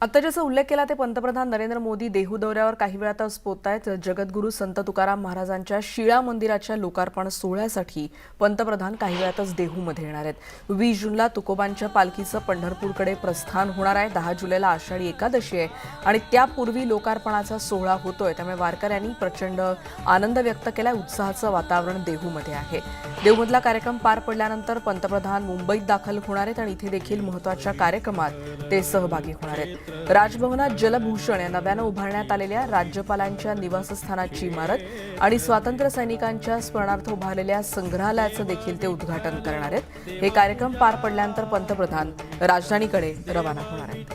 आता जसं उल्लेख केला ते पंतप्रधान नरेंद्र मोदी देहू दौऱ्यावर काही वेळातच पोहोचतायत। जगद्गुरू संत तुकाराम महाराजांच्या शिळा मंदिराच्या लोकार्पण सोहळ्यासाठी पंतप्रधान काही वेळातच देहूमध्ये येणार आहेत। 20 जूनला तुकोबांच्या पालखीचं पंढरपूरकडे प्रस्थान होणार आहे। 10 जुलैला आषाढी एकादशी आहे आणि त्यापूर्वी लोकार्पणाचा सोहळा होतोय, त्यामुळे वारकऱ्यांनी प्रचंड आनंद व्यक्त केलाय। उत्साहाचं वातावरण देहूमध्ये आहे। देहूमधला कार्यक्रम पार पडल्यानंतर पंतप्रधान मुंबईत दाखल होणार आहेत आणि इथे देखील महत्त्वाच्या कार्यक्रमात ते सहभागी होणार आहेत। राजभवनात जलभूषण या नव्यानं उभारण्यात आलेल्या राज्यपालांच्या निवासस्थानाची इमारत आणि स्वातंत्र्य सैनिकांच्या स्मरणार्थ उभारलेल्या संग्रहालयाचं देखील ते उद्घाटन करणार आहेत। हे कार्यक्रम पार पडल्यानंतर पंतप्रधान राजधानीकडे रवाना होणार आहेत।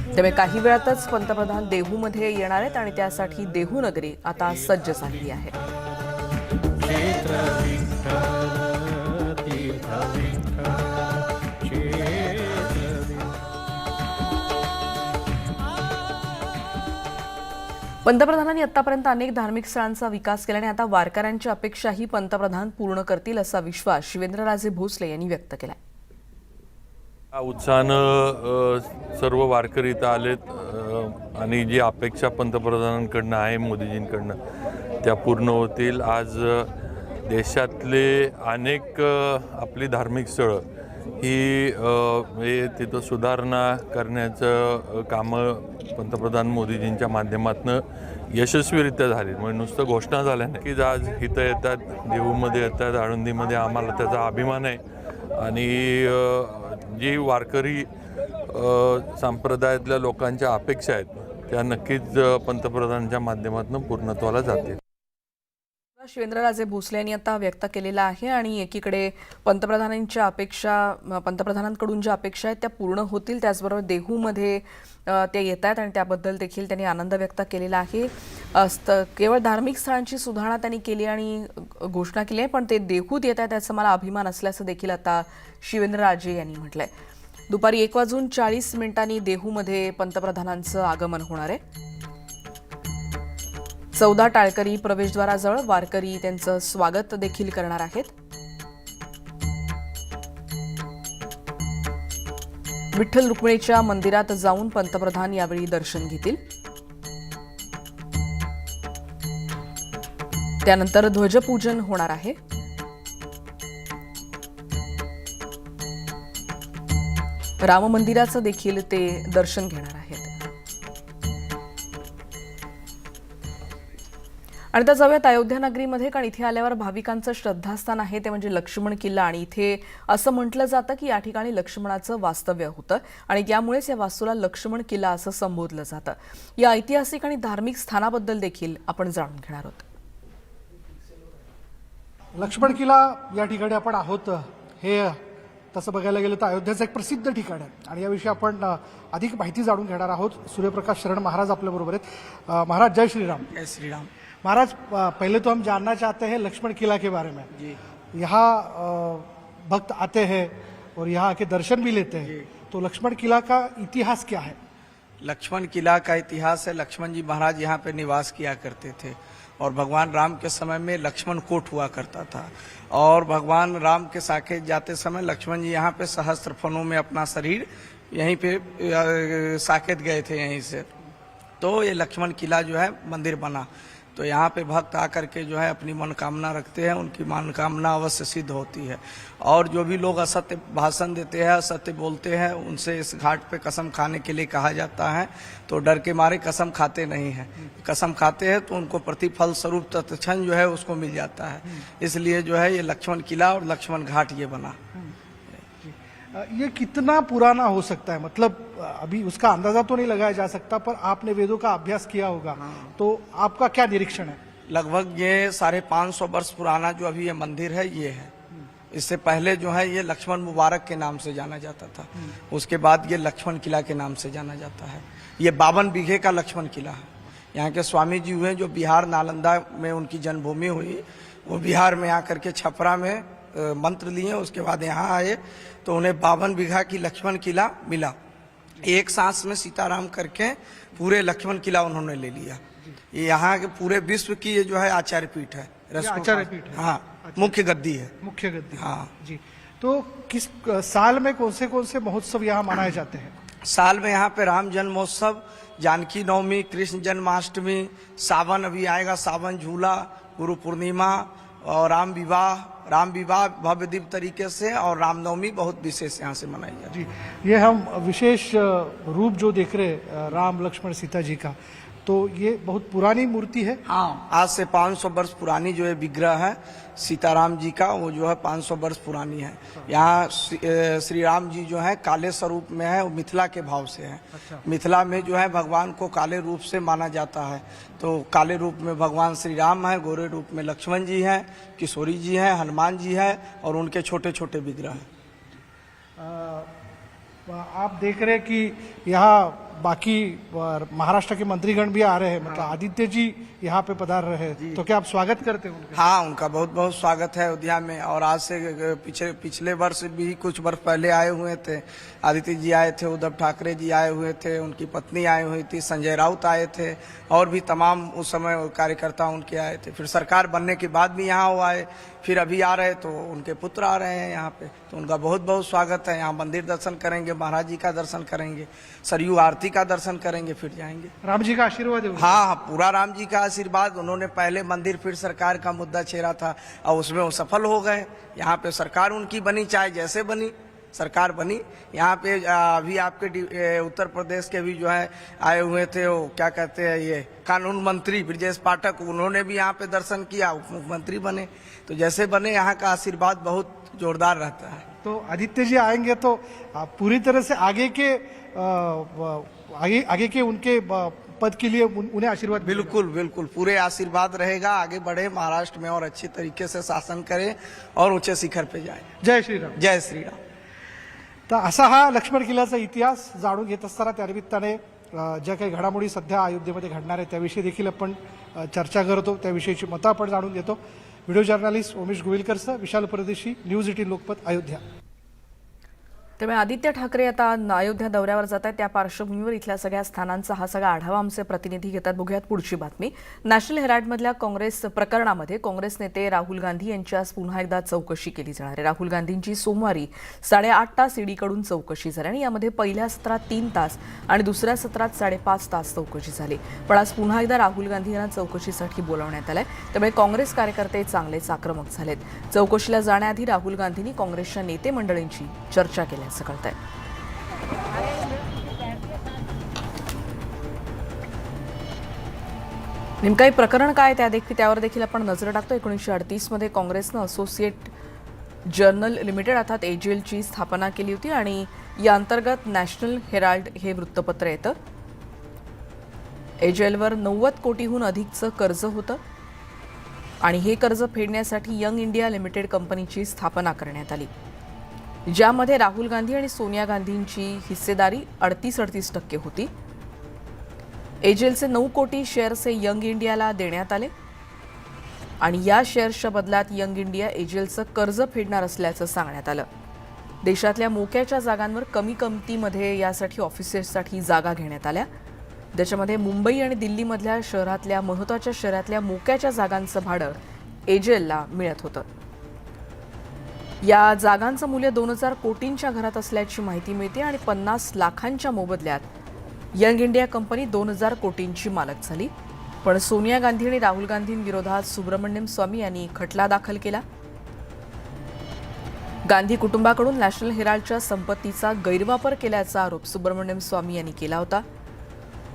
त्यामुळे काही वेळातच पंतप्रधान देहूमध्ये येणार आहेत आणि त्यासाठी देहू नगरी आता सज्ज झाली आहे। पंतप्रधानांनी आतापर्यंत अनेक धार्मिक स्थळांचा विकास केला आणि आता वारकऱ्यांची अपेक्षाही पंतप्रधान पूर्ण करतील असा विश्वास शिवेंद्रराजे भोसले यांनी व्यक्त केला। उत्साहानं सर्व वारकरी इथं आलेत आणि जी अपेक्षा पंतप्रधानांकडनं आहे, मोदीजींकडनं, त्या पूर्ण होतील। आज देशातले अनेक आपली धार्मिक स्थळं ही तिथं सुधारणा करण्याचं कामं पंतप्रधान मोदीजींच्या माध्यमातून यशस्वीरित्या झाली। म्हणजे नुसतं घोषणा झाल्या नाही की आज इथं येतात, देहूमध्ये येतात, आळंदीमध्ये, आम्हाला त्याचा अभिमान आहे। आणि जी वारकरी संप्रदायातल्या लोकांच्या अपेक्षा आहेत त्या नक्कीच पंतप्रधानांच्या माध्यमातून पूर्णत्वाला जातील। शिवेंद्रराजे भोसले यांनी आता व्यक्त केलेला आहे आणि एकीकडे पंतप्रधानांकडून ज्या अपेक्षा आहेत त्या पूर्ण होतील, त्याचबरोबर देहूमध्ये ते येत आहेत आणि त्याबद्दल देखील त्यांनी आनंद व्यक्त केलेला आहे। केवळ धार्मिक स्थळांची सुधारणा त्यांनी केली आणि घोषणा केली आहे, पण ते देहूत येत आहेत त्याचा मला अभिमान असल्याचं देखील आता शिवेंद्रराजे यांनी म्हटलंय। दुपारी 1:40 देहूमध्ये पंतप्रधानांचं आगमन होणार आहे। 14 टाळकरी प्रवेशद्वाराजवळ वारकरी त्यांचं स्वागत देखील करणार आहेत। विठ्ठल रुक्मिणीच्या मंदिरात जाऊन पंतप्रधान यावेळी दर्शन घेतील। त्यानंतर ध्वजपूजन होणार आहे। राम मंदिराचं देखील ते दर्शन घेणार आहेत। आणि आता जाऊयात अयोध्या नगरीमध्ये, कारण इथे आल्यावर भाविकांचं श्रद्धास्थान आहे ते म्हणजे लक्ष्मण किल्ला आणि इथे असं म्हटलं जातं की या ठिकाणी लक्ष्मणाचं वास्तव्य होतं आणि त्यामुळेच या वास्तूला लक्ष्मण किल्ला असं संबोधलं जातं। या ऐतिहासिक आणि धार्मिक स्थानाबद्दल देखील आपण जाणून घेणार आहोत। लक्ष्मण किल्ला या ठिकाणी आपण आहोत। हे तसं बघायला गेलं तर अयोध्येचं एक प्रसिद्ध ठिकाण आहे आणि याविषयी आपण अधिक माहिती जाणून घेणार आहोत। सूर्यप्रकाश शरण महाराज आपल्या बरोबर आहेत। महाराज जय श्री राम। जय श्री राम। महाराज, पहले तो हम जानना चाहते हैं लक्ष्मण किला के बारे में। जी। यहाँ भक्त आते हैं और यहाँ आके दर्शन भी लेते हैं, तो लक्ष्मण किला का इतिहास क्या है? लक्ष्मण किला का इतिहास है, लक्ष्मण जी महाराज यहाँ पे निवास किया करते थे और भगवान राम के समय में लक्ष्मण कोट हुआ करता था और भगवान राम के साकेत जाते समय लक्ष्मण जी यहाँ पे सहस्त्र फनों में अपना शरीर यहीं पे साकेत गए थे यहीं से, तो ये लक्ष्मण किला जो है मंदिर बना। तो यहाँ पे भक्त आकर के जो है अपनी मनोकामना रखते हैं, उनकी मनोकामना अवश्य सिद्ध होती है। और जो भी लोग असत्य भाषण देते हैं, असत्य बोलते हैं, उनसे इस घाट पे कसम खाने के लिए कहा जाता है, तो डर के मारे कसम खाते नहीं हैं। कसम खाते हैं तो उनको प्रतिफल स्वरूप तत्क्षण जो है उसको मिल जाता है। इसलिए जो है ये लक्ष्मण किला और लक्ष्मण घाट ये बना। ये कितना पुराना हो सकता है? मतलब अभी उसका अंदाजा तो नहीं लगाया जा सकता, पर आपने वेदों का अभ्यास किया होगा, तो आपका क्या निरीक्षण है? लगभग ये 550 वर्ष पुराना जो अभी ये मंदिर है ये है। इससे पहले जो है ये लक्ष्मण मुबारक के नाम से जाना जाता था, उसके बाद ये लक्ष्मण किला के नाम से जाना जाता है। ये 52 बीघे का लक्ष्मण किला है। यहाँ के स्वामी जी हुए जो बिहार नालंदा में उनकी जन्मभूमि हुई, वो बिहार में आकर के छपरा में मंत्र लिए, उसके बाद यहाँ आए तो उन्हें 52 बीघा की लक्ष्मण किला मिला। एक सांस में सीताराम करके पूरे लक्ष्मण किला उन्होंने ले लिया। ये यहाँ के पूरे विश्व की ये जो है आचार्य पीठ है, आचार्य पीठ है। हाँ, मुख्य गद्दी है। मुख्य गद्दी। हाँ जी। तो किस साल में कौन से महोत्सव यहाँ मनाए जाते हैं? साल में यहाँ पे राम जन्मोत्सव, जानकी नवमी, कृष्ण जन्माष्टमी, सावन अभी आएगा, सावन झूला, गुरु पूर्णिमा और राम विवाह भव्य दिव्य तरीके से, और रामनवमी बहुत विशेष यहाँ से मनाई जाती है। जी, ये हम विशेष रूप जो देख रहे हैं राम लक्ष्मण सीता जी का, तो ये बहुत पुरानी मूर्ति है। हाँ, आज से 500 वर्ष पुरानी जो है विग्रह है सीताराम जी का, वो जो है 500 वर्ष पुरानी है। यहाँ श्री राम जी जो है काले स्वरूप में है, वो मिथिला के भाव से है। मिथिला में जो है भगवान को काले रूप से माना जाता है, तो काले रूप में भगवान श्री राम है, गोरे रूप में लक्ष्मण जी हैं, किशोरी जी हैं, हनुमान जी हैं, और उनके छोटे छोटे विग्रह हैं। आप देख रहे हैं कि यहाँ बाकी महाराष्ट्र के मंत्रीगण भी आ रहे हैं, मतलब आदित्य जी यहाँ पे पधार रहे हैं, तो क्या आप स्वागत करते हैं उनका? हाँ, उनका बहुत बहुत स्वागत है अयोध्या में। और आज से पिछले वर्ष भी कुछ वर्ष पहले आए हुए थे, आदित्य जी आए थे, उद्धव ठाकरे जी आए हुए थे, उनकी पत्नी आई हुई थी, संजय राउत आए थे, और भी तमाम उस समय कार्यकर्ता उनके आए थे। फिर सरकार बनने के बाद भी यहाँ वो आए, फिर अभी आ रहे तो उनके पुत्र आ रहे हैं यहाँ पे, तो उनका बहुत बहुत स्वागत है। यहाँ मंदिर दर्शन करेंगे, महाराज जी का दर्शन करेंगे, सरयू आरती का दर्शन करेंगे, फिर जाएंगे। राम जी का आशीर्वाद है। हाँ, पूरा राम जी का आशीर्वाद। उन्होंने पहले मंदिर फिर सरकार का मुद्दा छेड़ा था, और उसमें वो सफल हो गए। यहाँ पे सरकार उनकी बनी, चाहे जैसे बनी सरकार बनी। यहाँ पे अभी आपके उत्तर प्रदेश के भी जो है आए हुए थे, वो क्या कहते हैं, ये कानून मंत्री ब्रजेश पाठक, उन्होंने भी यहाँ पे दर्शन किया, उप मुख्यमंत्री बने। तो जैसे बने, यहाँ का आशीर्वाद बहुत जोरदार रहता है। तो आदित्य जी आएंगे तो पूरी तरह से आगे के उनके पद के लिए उन्हें आशीर्वाद। बिल्कुल बिल्कुल, पूरे आशीर्वाद रहेगा। आगे बढ़े, महाराष्ट्र में और अच्छी तरीके से शासन करे और ऊंचे शिखर पे जाए। जय श्रीराम। जय श्रीराम। तर असा हा लक्ष्मण किल्ल्याचा इतिहास जाणून घेत असताना त्यानिमित्ताने ज्या काही घडामोडी सध्या अयोध्येमध्ये घडणार आहेत त्याविषयी देखील आपण चर्चा करतो, त्याविषयीची मतं आपण जाणून घेतो। व्हिडिओ जर्नलिस्ट उमेश गोविलकरसह विशाल परदेशी, न्यूज 18 लोकमत, अयोध्या। त्यामुळे आदित्य ठाकरे आता अयोध्या दौऱ्यावर जात आहेत, त्या पार्श्वभूमीवर इथल्या सगळ्या स्थानांचा हा सगळा आढावा आमचे प्रतिनिधी घेतात। बघूयात पुढची बातमी। नॅशनल हेराल्डमधल्या काँग्रेस प्रकरणामध्ये काँग्रेस नेते राहुल गांधी यांची आज पुन्हा एकदा चौकशी केली जाणार आहे। राहुल गांधींची सोमवारी 8.5 तास ईडीकडून चौकशी झाली आणि यामध्ये पहिल्या सत्रात 3 तास आणि दुसऱ्या सत्रात 5.5 तास चौकशी झाली। पण आज पुन्हा एकदा राहुल गांधी यांना चौकशीसाठी बोलावण्यात आलंय, त्यामुळे काँग्रेस कार्यकर्ते चांगलेच आक्रमक झालेत। चौकशीला जाण्याआधी राहुल गांधींनी काँग्रेसच्या नेते मंडळींची चर्चा केली असं कळतंय। नेमकं हे प्रकरण काय त्यावर देखील आपण नजर टाकतो। 1938 मध्ये काँग्रेसनं असोसिएट जर्नल लिमिटेड अर्थात एजेलची स्थापना केली होती आणि या अंतर्गत नॅशनल हेराल्ड हे वृत्तपत्र येतं। एजेलवर 90 कोटीहून अधिकचं कर्ज होतं आणि हे कर्ज फेडण्यासाठी यंग इंडिया लिमिटेड कंपनीची स्थापना करण्यात आली, ज्यामध्ये राहुल गांधी आणि सोनिया गांधींची हिस्सेदारी 38% होती। एजेलचे 9 कोटी शेअर्स हे यंग इंडियाला देण्यात आले आणि या शेअर्सच्या बदल्यात यंग इंडिया एजेलचं कर्ज फेडणार असल्याचं सांगण्यात आलं। देशातल्या मोक्याच्या जागांवर कमी किमतीमध्ये यासाठी ऑफिसेससाठी जागा घेण्यात आल्या, ज्याच्यामध्ये मुंबई आणि दिल्लीमधल्या शहरातल्या महत्त्वाच्या शहरातल्या मोक्याच्या जागांचं भाडं एजेलला मिळत होतं। या जागांचं मूल्य 2000 कोटींच्या घरात असल्याची माहिती मिळते आणि 50 लाखांच्या मोबदल्यात यंग इंडिया कंपनी 2000 कोटींची मालक झाली। पण सोनिया गांधी आणि राहुल गांधींविरोधात सुब्रमण्यम स्वामी यांनी खटला दाखल केला। गांधी कुटुंबाकडून नॅशनल हेराल्डच्या संपत्तीचा गैरवापर केल्याचा आरोप सुब्रमण्यम स्वामी यांनी केला होता।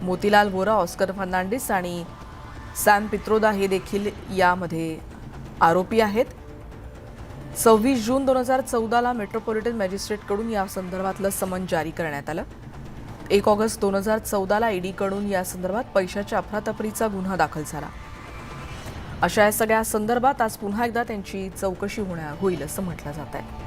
मोतीलाल वोरा, ऑस्कर फर्नांडिस आणि सॅम पित्रोदा हे देखील यामध्ये आरोपी आहेत। 26 जून 2014ला मेट्रोपॉलिटन मॅजिस्ट्रेटकडून या संदर्भातलं समन जारी करण्यात आलं। 1 ऑगस्ट 2014ला ईडीकडून या संदर्भात पैशाच्या अफरातफरीचा गुन्हा दाखल झाला। अशा या सगळ्या संदर्भात आज पुन्हा एकदा त्यांची चौकशी होईल असं म्हटलं जात आहे।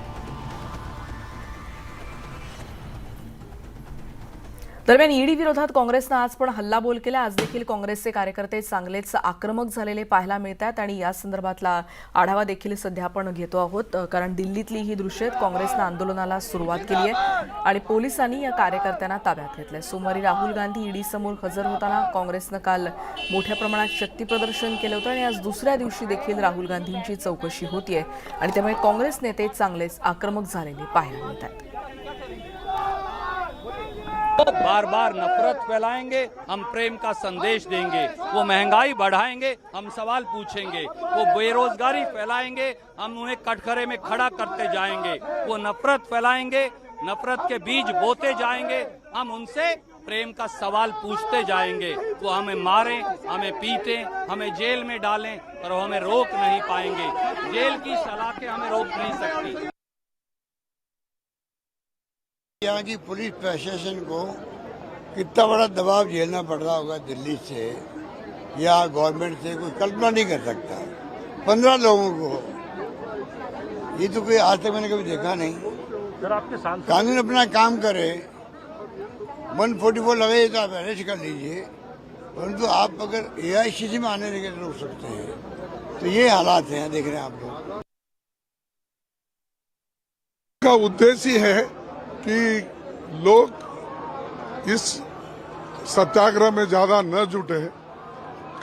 दरम्यान ईडी विरोधात काँग्रेसनं आज पण हल्लाबोल केला। आज देखील काँग्रेसचे कार्यकर्ते चांगलेच आक्रमक झालेले पाहायला मिळतात आणि या संदर्भातला आढावा देखील सध्या आपण घेतो आहोत, कारण दिल्लीतली ही दृश्य आहेत। काँग्रेसनं आंदोलनाला सुरुवात केली आहे आणि पोलिसांनी या कार्यकर्त्यांना ताब्यात घेतलंय। सोमवारी राहुल गांधी ईडी समोर हजर होताना काँग्रेसनं काल मोठ्या प्रमाणात शक्ती प्रदर्शन केलं होतं आणि आज दुसऱ्या दिवशी देखील राहुल गांधींची चौकशी होतीये आणि त्यामुळे काँग्रेस नेते चांगलेच आक्रमक झालेले पाहायला मिळतात। वो बार बार नफरत फैलाएंगे, हम प्रेम का संदेश देंगे। वो महंगाई बढ़ाएंगे, हम सवाल पूछेंगे। वो बेरोजगारी फैलाएंगे, हम उन्हें कटघरे में खड़ा करते जाएंगे। वो नफरत फैलाएंगे, नफरत के बीज बोते जाएंगे, हम उनसे प्रेम का सवाल पूछते जाएंगे। वो हमें मारें, हमें पीटें, हमें जेल में डालें, पर वो हमें रोक नहीं पाएंगे। जेल की सलाखें हमें रोक नहीं सकती। यहाँ की पुलिस प्रशासन को कितना बड़ा दबाव झेलना पड़ रहा होगा दिल्ली से या गवर्नमेंट से, कोई कल्पना नहीं कर सकता। 15 लोगों को, ये तो कोई आज तक मैंने कभी देखा नहीं। सर आपके सांसद कानून अपना काम करे, 144 लगे तो आप अरेस्ट कर लीजिए, परंतु आप अगर AICC में आने के रोक सकते हैं, तो ये हालात हैं, देख रहे हैं आप लोग। का उद्देश्य है कि लोग इस सत्याग्रह में ज्यादा न जुटे,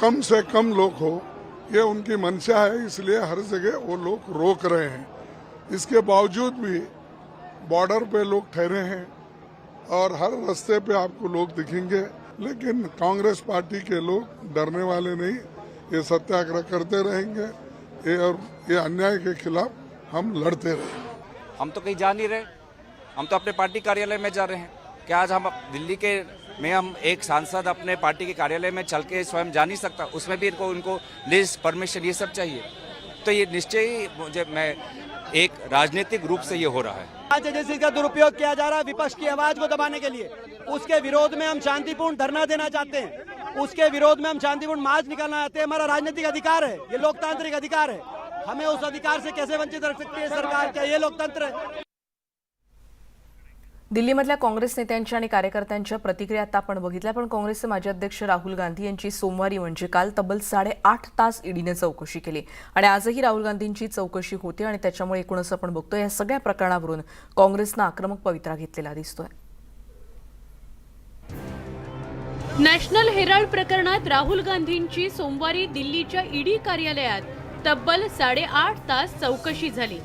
कम से कम लोग हो, ये उनकी मंशा है। इसलिए हर जगह वो लोग रोक रहे हैं। इसके बावजूद भी बॉर्डर पे लोग ठहरे हैं और हर रास्ते पे आपको लोग दिखेंगे, लेकिन कांग्रेस पार्टी के लोग डरने वाले नहीं, ये सत्याग्रह करते रहेंगे। ये अन्याय के खिलाफ हम लड़ते रहेंगे। हम तो कहीं जा नहीं रहे, हम तो अपने पार्टी कार्यालय में जा रहे हैं। क्या आज हम दिल्ली के में हम एक सांसद अपने पार्टी के कार्यालय में चल के स्वयं जा नहीं सकता? उसमें भी उनको लिस्ट, परमिशन, ये सब चाहिए। तो ये निश्चय ही मुझे मैं एक राजनीतिक रूप से ये हो रहा है। आज एजेंसी का दुरुपयोग किया जा रहा है विपक्ष की आवाज को दबाने के लिए। उसके विरोध में हम शांतिपूर्ण धरना देना चाहते हैं, उसके विरोध में हम शांतिपूर्ण मार्च निकालना चाहते हैं। हमारा राजनीतिक अधिकार है, ये लोकतांत्रिक अधिकार है। हमें उस अधिकार से कैसे वंचित रख सकती है सरकार? क्या ये लोकतंत्र है? दिल्लीमधल्या काँग्रेस नेत्यांच्या आणि कार्यकर्त्यांच्या प्रतिक्रिया आता आपण बघितल्या, पण काँग्रेसचे माजी अध्यक्ष राहुल गांधी यांची सोमवारी म्हणजे काल तब्बल 8.5 तास ईडीने चौकशी केली आणि आजही राहुल गांधींची चौकशी होते आणि त्याच्यामुळे एकूणच आपण बघतोय या सगळ्या प्रकरणावरून काँग्रेसनं आक्रमक पवित्रा घेतलेला दिसतोय। नॅशनल हेराल्ड प्रकरणात राहुल गांधींची सोमवारी दिल्लीच्या ईडी कार्यालयात तब्बल 8.5 तास चौकशी झाली।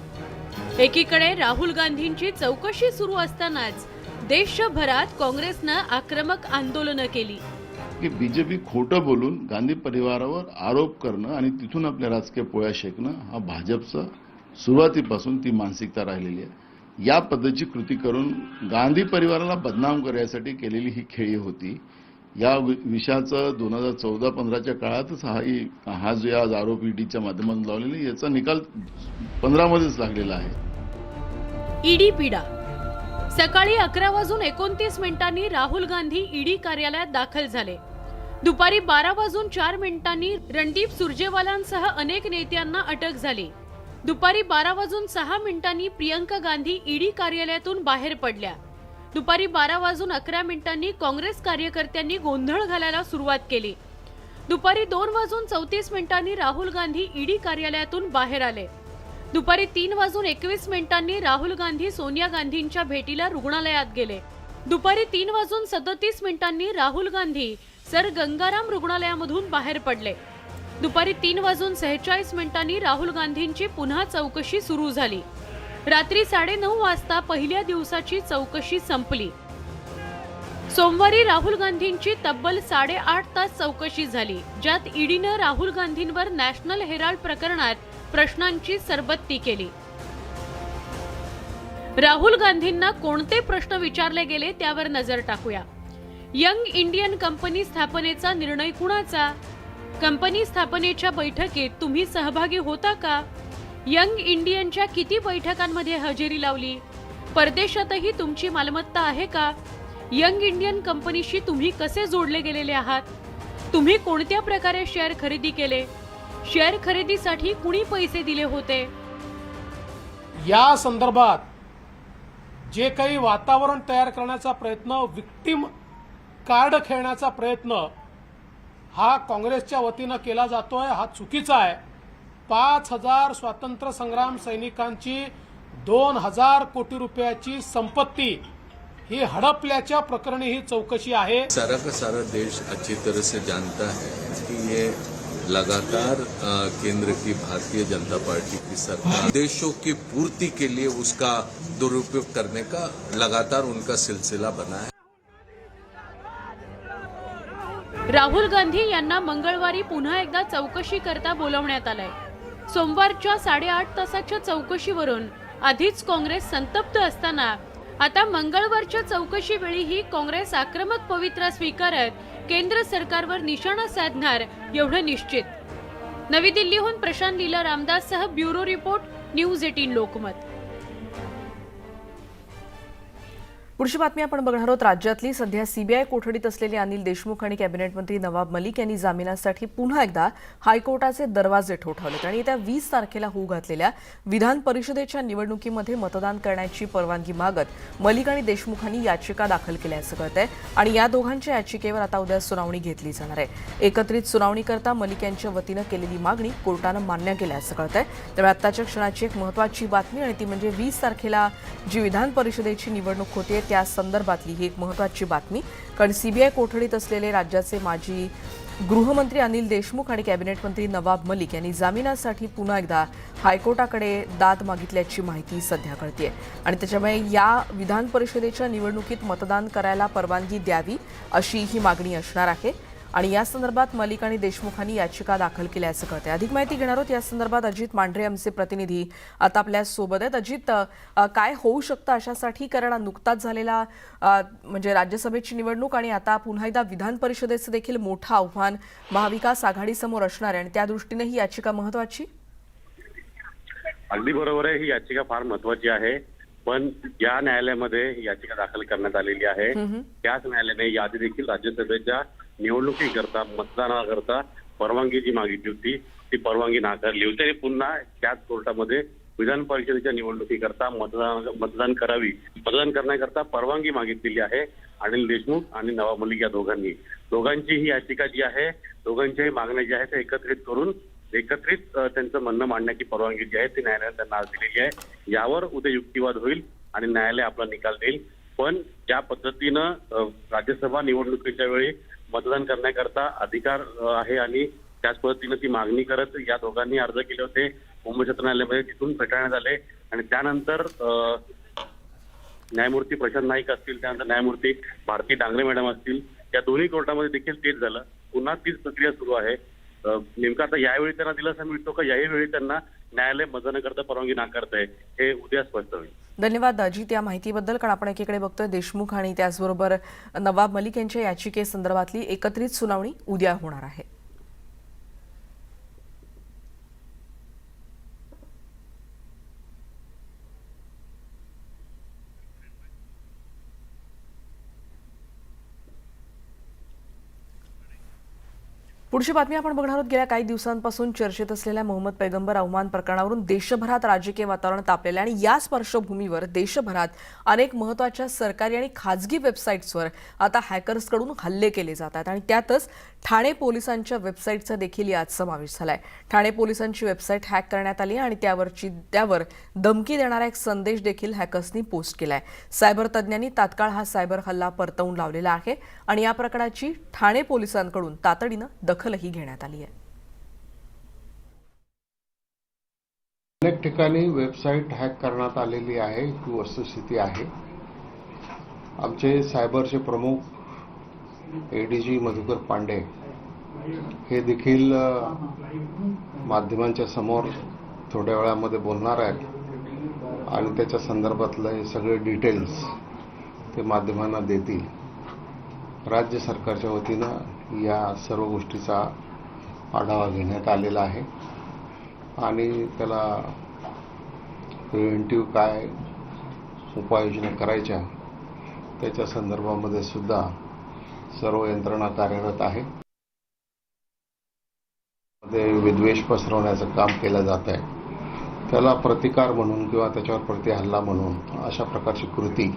एकीकडे राहुल गांधींची चौकशी सुरू असतानाच देशभरात काँग्रेसनं आक्रमक आंदोलनं केली। की बीजेपी खोटं बोलून गांधी परिवारावर आरोप करणं आणि तिथून आपल्या राजकीय पोळ्या शेकणं हा भाजपचा सुरुवातीपासून ती मानसिकता राहिलेली आहे। या पद्धतीची कृती करून गांधी परिवाराला बदनाम करण्यासाठी केलेली ही खेळी होती। या विषयाचं 2014-15च्या काळातच हा जो आज आरोप ईडीच्या माध्यमातून लावलेला याचा निकाल 15 मध्येच लागलेला आहे। ईडी पीडा सकाळी 11:29 राहुल गांधी ईडी कार्यालयात दाखल झाले। दुपारी 12:04 रणदीप सुरजेवालांसह अनेक नेत्यांना अटक झाली। दुपारी 12:06 प्रियंका गांधी ईडी कार्यालयातून बाहेर पडल्या। दुपारी 12:11 काँग्रेस कार्यकर्त्यांनी गोंधळ घालायला सुरुवात केली। दुपारी 2:34 राहुल गांधी ईडी कार्यालयातून बाहेर आले। दुपारी 3:21 राहुल गांधी सोनिया गांधींच्या भेटीला रुग्णालयात गेले। दुपारी 3:37 राहुल गांधी सर गंगाराम रुग्णालयामधून बाहेर पडले। दुपारी 3:46 राहुल गांधींची पुन्हा चौकशी सुरू झाली। रात्री 9:30 वाजता पहिल्या दिवसाची चौकशी संपली। सोमवारी राहुल गांधींची तब्बल 8.5 तास चौकशी झाली, ज्यात ईडीनं राहुल गांधींवर नॅशनल हेराल्ड प्रकरणात प्रश्नांची सरबत्ती केली। राहुल गांधींना कोणते प्रश्न विचारले गेले त्यावर नजर टाकूया। यंग इंडियन कंपनी स्थापनेचा निर्णय कुणाचा? कंपनी स्थापनेच्या बैठकीत तुम्ही सहभागी होता का? यंग इंडियनच्या किती बैठकांमध्ये हजेरी लावली? परदेशातही तुमची मालमत्ता आहे का? यंग इंडियन कंपनीशी तुम्ही कसे जोडले गेलेले आहात? तुम्ही कोणत्या प्रकारे शेअर खरेदी केले? शेअर खरेदीसाठी कुणी पैसे दिले होते? या संदर्भात जे काही वातावरण तयार करण्याचा प्रयत्न, विक्टिम कार्ड खेळण्याचा प्रयत्न हा काँग्रेसच्या वतीनं केला जातोय, हा चुकीचा आहे। 5,000 स्वातंत्र्य संग्राम सैनिकांची 2,000 कोटी रुपयाची संपत्ती ही हडपल्याच्या प्रकरणी ही चौकशी आहे। सारा का सारा देश अच्छी तरह से जानता है कि ये लगातार केंद्र की भारतीय जनता पार्टी की सरकार देशों की पूर्ति के लिए उसका दुरुपयोग करने का लगातार उनका सिलसिला बना है। राहुल गांधी यांना मंगळवारी पुन्हा एकदा चौकशी करता बोलवण्यात आलंय. सोमवारच्या 8.5 तासाच्या चौकशीवरून आधीच काँग्रेस संतप्त असताना आता मंगळवारच्या चौकशीवेळीही काँग्रेस आक्रमक पवित्रा स्वीकारत केंद्र सरकारवर निशाणा साधणार एवढं निश्चित. नवी दिल्लीहून प्रशांत लीला रामदाससह ब्युरो रिपोर्ट, न्यूज 18 लोकमत. पुढची बातमी आपण बघणार आहोत. राज्यातली सध्या सीबीआय कोठडीत असलेले अनिल देशमुख आणि कॅबिनेट मंत्री नवाब मलिक यांनी जामिनासाठी पुन्हा एकदा हायकोर्टाचे दरवाजे ठोठावलेत आणि येत्या 20 तारखेला होऊ घातलेल्या विधान परिषदेच्या निवडणुकीमध्ये मतदान करण्याची परवानगी मागत मलिक आणि देशमुखांनी याचिका दाखल केल्याचं कळतंय आणि या दोघांच्या याचिकेवर आता उद्या सुनावणी घेतली जाणार आहे. एकत्रित सुनावणीकरता मलिक यांच्या वतीनं केलेली मागणी कोर्टानं मान्य केल्याचं कळतंय. त्यामुळे आत्ताच्या क्षणाची एक महत्त्वाची बातमी आणि ती म्हणजे 20 तारखेला जी विधान परिषदेची निवडणूक होते त्या संदर्भातली ही एक महत्त्वाची बातमी. कारण सीबीआय कोठडीत असलेले राज्याचे माजी गृहमंत्री अनिल देशमुख आणि कॅबिनेट मंत्री नवाब मलिक यांनी जामिनासाठी पुन्हा एकदा हायकोर्टाकडे दाद मागितल्याची माहिती सध्या कळतेय आणि त्याच्यामुळे या विधान परिषदेच्या निवडणुकीत मतदान करायला परवानगी द्यावी अशी ही मागणी असणार आहे आणि या संदर्भात मलिक आणि देशमुखांनी याचिका दाखल केल्याचं कळतंय. अधिक माहिती घेणार आहोत या संदर्भात अजित मांढरे आमचे प्रतिनिधी आता आपल्या सोबत आहेत. अजित, काय होऊ शकतं अशासाठी, कारण नुकताच झालेला म्हणजे राज्यसभेची निवडणूक आणि आता पुन्हा एकदा विधान परिषदेचं देखील मोठं आव्हान महाविकास आघाडीसमोर असणार आहे आणि त्या दृष्टीने ही याचिका महत्त्वाची. अगदी बरोबर आहे, ही याचिका फार महत्त्वाची आहे. पण ज्या न्यायालयामध्ये ही याचिका दाखल करण्यात आलेली आहे त्याच न्यायालयाने याआधी देखील राज्यसभेच्या निवडणुकीकरता मतदानाकरता परवानगी जी मागितली होती ती परवानगी नाकारली होती आणि पुन्हा त्याच कोर्टामध्ये विधान परिषदेच्या निवडणुकीकरता मतदान करण्याकरता परवानगी मागितलेली आहे अनिल देशमुख आणि नवाब मलिक या दोघांची ही याचिका जी आहे, दोघांच्याही मागण्या ज्या आहेत एकत्रित करून त्यांचं म्हणणं मांडण्याची परवानगी जी आहे ती न्यायालयाने त्यांना आज दिलेली आहे. यावर उद्या युक्तिवाद होईल आणि न्यायालय आपला निकाल देईल. पण ज्या पद्धतीनं राज्यसभा निवडणुकीच्या वेळी मतदान करण्याकरता अधिकार आहे आणि त्याच पद्धतीनं ती मागणी करत या दोघांनी अर्ज केले होते मुंबई सत्र न्यायालयामध्ये, तिथून फेटाळण्यात आले आणि त्यानंतर न्यायमूर्ती प्रशांत नाईक असतील, त्यानंतर न्यायमूर्ती भारती डांगरे मॅडम असतील, या दोन्ही कोर्टामध्ये देखील तेच झालं. पुन्हा तीच प्रक्रिया सुरू आहे. नेमकं आता यावेळी त्यांना दिलासा मिळतो का, याही वेळी त्यांना न्यायालय मतदानाकरता परवानगी नाकारतंय हे उद्या स्पष्ट होईल. धन्यवाद अजित या माहितीबद्दल. कारण आपण एकीकडे बघतोय देशमुख आणि त्याचबरोबर नवाब मलिक यांच्या याचिकेसंदर्भातली एकत्रित सुनावणी उद्या होणार आहे. पुढची बातमी आपण बघणार आहोत. गेल्या काही दिवसांपासून चर्चेत असलेल्या मोहम्मद पैगंबर अवमान प्रकरणावरून देशभरात राजकीय वातावरण तापलेलं आहे आणि याच पार्श्वभूमीवर देशभरात अनेक महत्त्वाच्या सरकारी आणि खाजगी वेबसाईट्सवर आता हॅकर्सकडून हल्ले केले जात आहेत आणि त्यातच ठाणे पोलिसांच्या वेबसाईटचा देखील यात समावेश झालाय. ठाणे पोलिसांची वेबसाईट हॅक करण्यात आली आणि त्यावर धमकी देणारा एक संदेश देखील हॅकर्सनी पोस्ट केलाय. सायबर तज्ज्ञांनी तात्काळ हा सायबर हल्ला परतवून लावलेला आहे आणि या प्रकरणाची ठाणे पोलिसांकडून तातडीनं दखलही घेण्यात आली आहे. अनेक ठिकाणी वेबसाईट हॅक करण्यात आलेली आहे ही वस्तुस्थिती आहे. आमचे सायबरचे प्रमुख एडीजी मधुकर पांडे हे देखील माध्यमांच्या समोर थोड्या वेळामध्ये बोलणार आहेत आणि त्याच्या संदर्भातले सगळे डिटेल्स ते माध्यमांना देतील. राज्य सरकारच्या वतीनं या सर्व गोष्टीचा आढावा घेण्यात आलेला आहे आणि त्याला प्रिव्हेंटिव्ह काय उपाययोजना करायच्या त्याच्या संदर्भामध्ये सुद्धा सर्व यंत्रणा कार्यरत आहे. विद्वेष पसरवण्याचं काम केलं जात आहे. त्याला प्रतिकार म्हणून किंवा त्याच्यावर प्रतिहल्ला म्हणून अशा प्रकारची कृती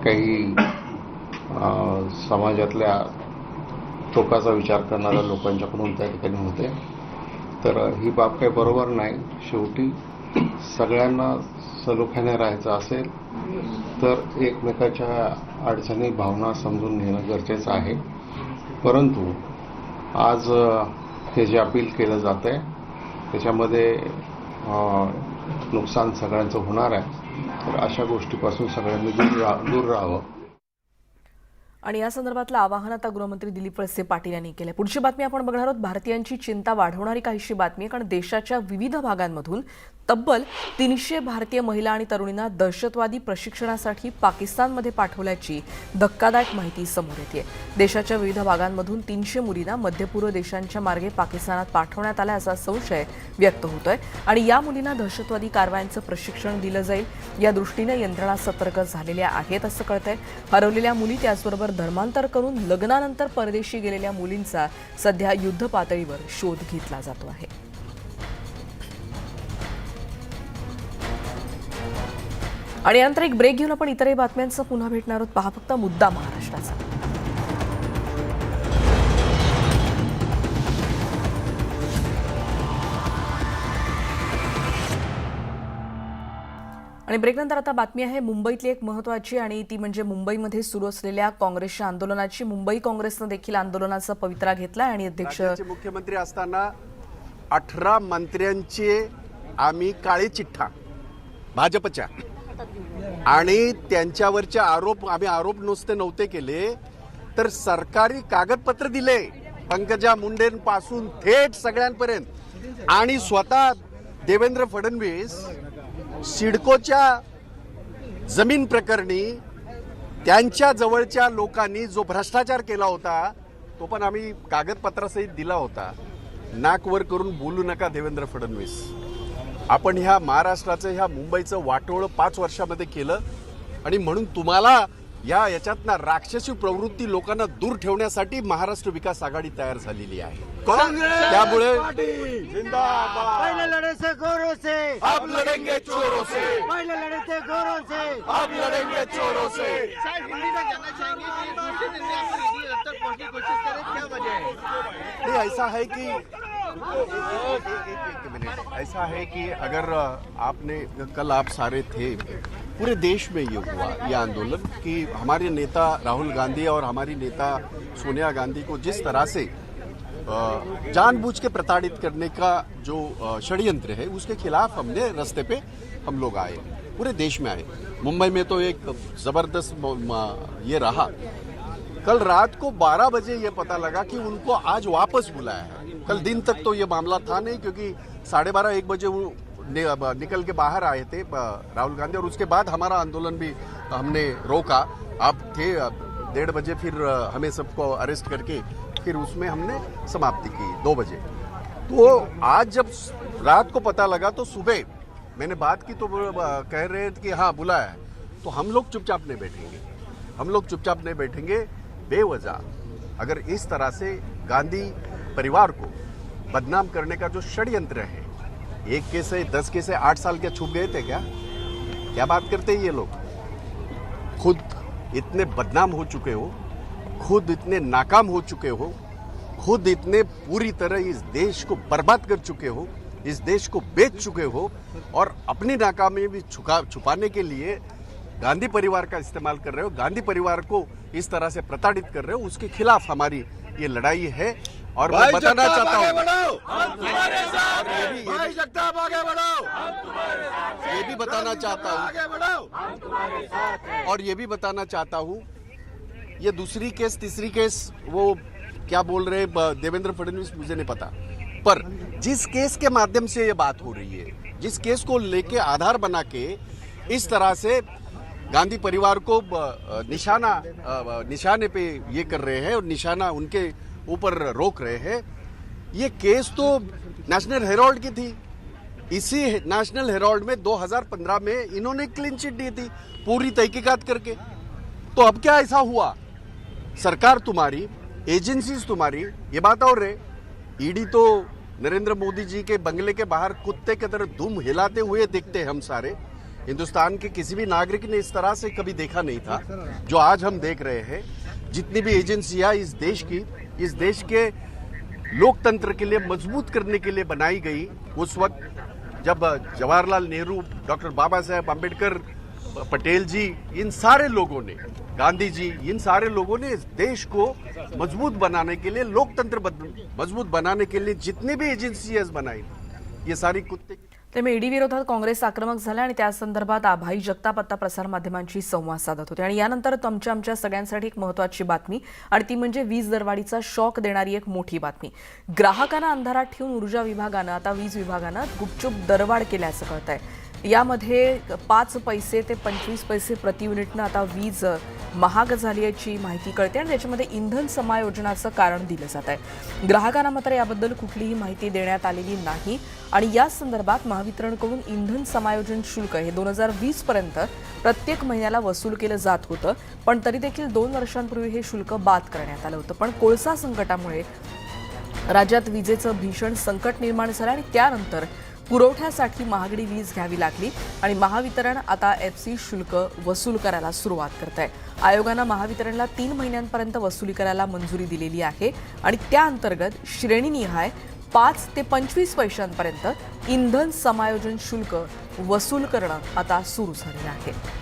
काही समाजातल्या टोकाचा विचार करणाऱ्या लोकांच्याकडून त्या ठिकाणी होते. तर ही बाब काही बरोबर नाही. शेवटी सगळ्यांना सलोख्याने राहायचं असेल तर एकमेकाच्या अडचणी भावना समजून घेणं गरजेचं आहे. परंतु आज हे जे अपील केलं जात आहे त्याच्यामध्ये नुकसान सगळ्यांचं होणार आहे. तर अशा गोष्टीपासून सगळ्यांनी दूर राहावं. आणि या संदर्भातलं आवाहन आता गृहमंत्री दिलीप वळसे पाटील यांनी केलं. पुढची बातमी आपण बघणार आहोत. भारतीयांची चिंता वाढवणारी काहीशी बातमी आहे, कारण देशाच्या विविध भागांमधून तब्बल 300 भारतीय महिला आणि तरुणींना दहशतवादी प्रशिक्षणासाठी पाकिस्तानमध्ये पाठवल्याची धक्कादायक माहिती समोर येते. देशाच्या विविध भागांमधून 300 मुलींना मध्यपूर्व देशांच्या मार्गे पाकिस्तानात पाठवण्यात आला असा संशय व्यक्त होतोय आणि या मुलींना दहशतवादी कारवायांचं प्रशिक्षण दिलं जाईल या दृष्टीने यंत्रणा सतर्क झालेल्या आहेत असं कळतंय. हरवलेल्या मुली त्याचबरोबर धर्मांतर करून लग्नानंतर परदेशी गेलेल्या मुलींचा सध्या युद्ध पातळीवर शोध घेतला जातो आहे. आणि यानंतर एक ब्रेक घेऊन आपण इतरही बातम्यांचं पुन्हा भेटणार आहोत. पहा फक्त मुद्दा महाराष्ट्राचा. आणि ब्रेकनंतर आता बातमी आहे मुंबईतली एक महत्त्वाची, आणि ती म्हणजे मुंबईमध्ये सुरू असलेल्या काँग्रेसच्या आंदोलनाची. मुंबई काँग्रेसनं देखील आंदोलनाचा पवित्रा घेतला आणि अध्यक्ष मुख्यमंत्री असताना 18 मंत्र्यांचे आम्ही काळे चिठ्ठा भाजपच्या आणि त्यांच्यावरचे आम्ही आरोप नुसते नव्हते केले, तर सरकारी कागदपत्र दिले पंकजा मुंडेंपासून थेट सगळ्यांपर्यंत. आणि स्वतः देवेंद्र फडणवीस सिडकोच्या जमीन प्रकरणी त्यांच्या जवळच्या लोकांनी जो भ्रष्टाचार केला होता तो पण आम्ही कागदपत्रासहित दिला होता. नाक वर करून बोलू नका देवेंद्र फडणवीस. आपण ह्या महाराष्ट्राचं ह्या मुंबईचं वाटोळं 5 वर्षामध्ये केलं आणि म्हणून तुम्हाला याच्यातनं राक्षसी प्रवृत्ती लोकांना दूर ठेवण्यासाठी महाराष्ट्र विकास आघाडी तयार झालेली आहे. त्यामुळे पहले लड़े से गोरों से, अब लड़ेंगे चोरों से, पहले लड़े थे गोरों से, अब लड़ेंगे चोरों से. हिंदी में जानना चाहेंगे कि दूसरे दिन में आप ईडी दफ्तर पहुंचने की कोशिश करें, क्या वजह है? नहीं, ऐसा है कि ऐसा है कि अगर आपने कल आप सारे थे, पूरे देश में ये हुआ ये आंदोलन कि हमारे नेता राहुल गांधी और हमारी नेता सोनिया गांधी को जिस तरह से जानबूझ के प्रताड़ित करने का जो षड्यंत्र है उसके खिलाफ हमने रास्ते पे हम लोग आए, पूरे देश में आए. मुंबई में तो एक जबरदस्त ये रहा. कल रात को 12 बजे ये पता लगा कि उनको आज वापस बुलाया है. कल दिन तक तो ये मामला था नहीं, क्योंकि 12:30-1 बजे वो निकल के बाहर आए थे राहुल गांधी, और उसके बाद हमारा आंदोलन भी हमने रोका. आप थे 1:30 बजे, फिर हमें सबको अरेस्ट करके फिर उसमें हमने समाप्ति की 2 बजे. तो आज जब रात को पता लगा तो सुबह मैंने बात की तो कह रहे थे कि हाँ बुलाया है. तो हम लोग चुपचाप नहीं बैठेंगे, हम लोग चुपचाप नहीं बैठेंगे. बेवजह अगर इस तरह से गांधी परिवार को बदनाम करने का जो षड्यंत्र है, 1 केस से 10 केस से 8 साल के छुप गए थे क्या बात करते हैं ये लोग? खुद इतने बदनाम हो चुके हो, खुद इतने नाकाम हो चुके हो, खुद इतने पूरी तरह इस देश को बर्बाद कर चुके हो, इस देश को बेच चुके हो, और अपनी नाकामी भी छुपाने के लिए गांधी परिवार का इस्तेमाल कर रहे हो, गांधी परिवार को इस तरह से प्रताड़ित कर रहे हो. उसके खिलाफ हमारी ये लड़ाई है. और मैं बताना चाहता हूँ, ये भी बताना चाहता हूँ, और ये भी बताना चाहता हूँ, ये दूसरी केस तीसरी केस वो क्या बोल रहे देवेंद्र फडणवीस मुझे नहीं पता, पर जिस केस के माध्यम से ये बात हो रही है, जिस केस को लेके आधार बना के इस तरह से गांधी परिवार को निशाने पे ये कर रहे हैं और निशाना उनके ऊपर रोक रहे हैं, ये केस तो नेशनल हेराल्ड की थी. इसी नेशनल हेराल्ड में 2015 में इन्होंने क्लीन चिट दी थी पूरी तहकीकात करके. तो अब क्या ऐसा हुआ? सरकार तुम्हारी, एजेंसीज तुम्हारी, ये बात और है. ईडी तो नरेंद्र मोदी जी के बंगले के बाहर कुत्ते की तरह धूम हिलाते हुए दिखते हैं. हम सारे हिंदुस्तान के किसी भी नागरिक ने इस तरह से कभी देखा नहीं था जो आज हम देख रहे हैं. जितनी भी एजेंसियां इस देश की, इस देश के लोकतंत्र के लिए मजबूत करने के लिए बनाई गई, उस वक्त जब Jawaharlal Nehru, doctor Baba Saheb Ambedkar, Patel G, in सारे लोगों ने, गांधी जी, इन सारे लोगों ने इस देश को मजबूत बनाने के लिए, लोकतंत्र मजबूत बनाने के लिए जितनी भी एजेंसियां बनाई, ये सारी कुत्ते त्यामुळे ईडी विरोधात काँग्रेस आक्रमक झाला आणि त्या संदर्भात आभाई जगताप आता प्रसारमाध्यमांशी संवाद साधत होते. आणि यानंतर आमच्या सगळ्यांसाठी एक महत्त्वाची बातमी, आणि ती म्हणजे वीज दरवाढीचा शॉक देणारी एक मोठी बातमी. ग्राहकांना अंधारात ठेवून ऊर्जा विभागानं आता वीज विभागानं गुपचूप दरवाढ केल्याचं कळतंय. यामध्ये 5 पैसे ते 25 पैसे प्रति युनिटनं आता वीज महाग झाली याची माहिती कळते आणि त्याच्यामध्ये इंधन समायोजनाचं कारण दिलं जात आहे. ग्राहकांना मात्र याबद्दल कुठलीही माहिती देण्यात आलेली नाही आणि या संदर्भात महावितरणकडून इंधन समायोजन शुल्क हे 2020 पर्यंत प्रत्येक महिन्याला वसूल केलं जात होतं, पण तरी देखील 2 वर्षांपूर्वी हे शुल्क बाद करण्यात आलं होतं. पण कोळसा संकटामुळे राज्यात विजेचं भीषण संकट निर्माण झालं आणि त्यानंतर पुरवठ्यासाठी महागडी वीज घ्यावी लागली आणि महावितरण आता FC शुल्क वसूल करायला सुरुवात करत आहे. आयोगानं महावितरणला 3 महिन्यांपर्यंत वसुली करायला मंजुरी दिलेली आहे आणि त्या अंतर्गत श्रेणीनिहाय 5 ते 25 पैशांपर्यंत इंधन समायोजन शुल्क वसूल करणं आता सुरू झालेलं आहे.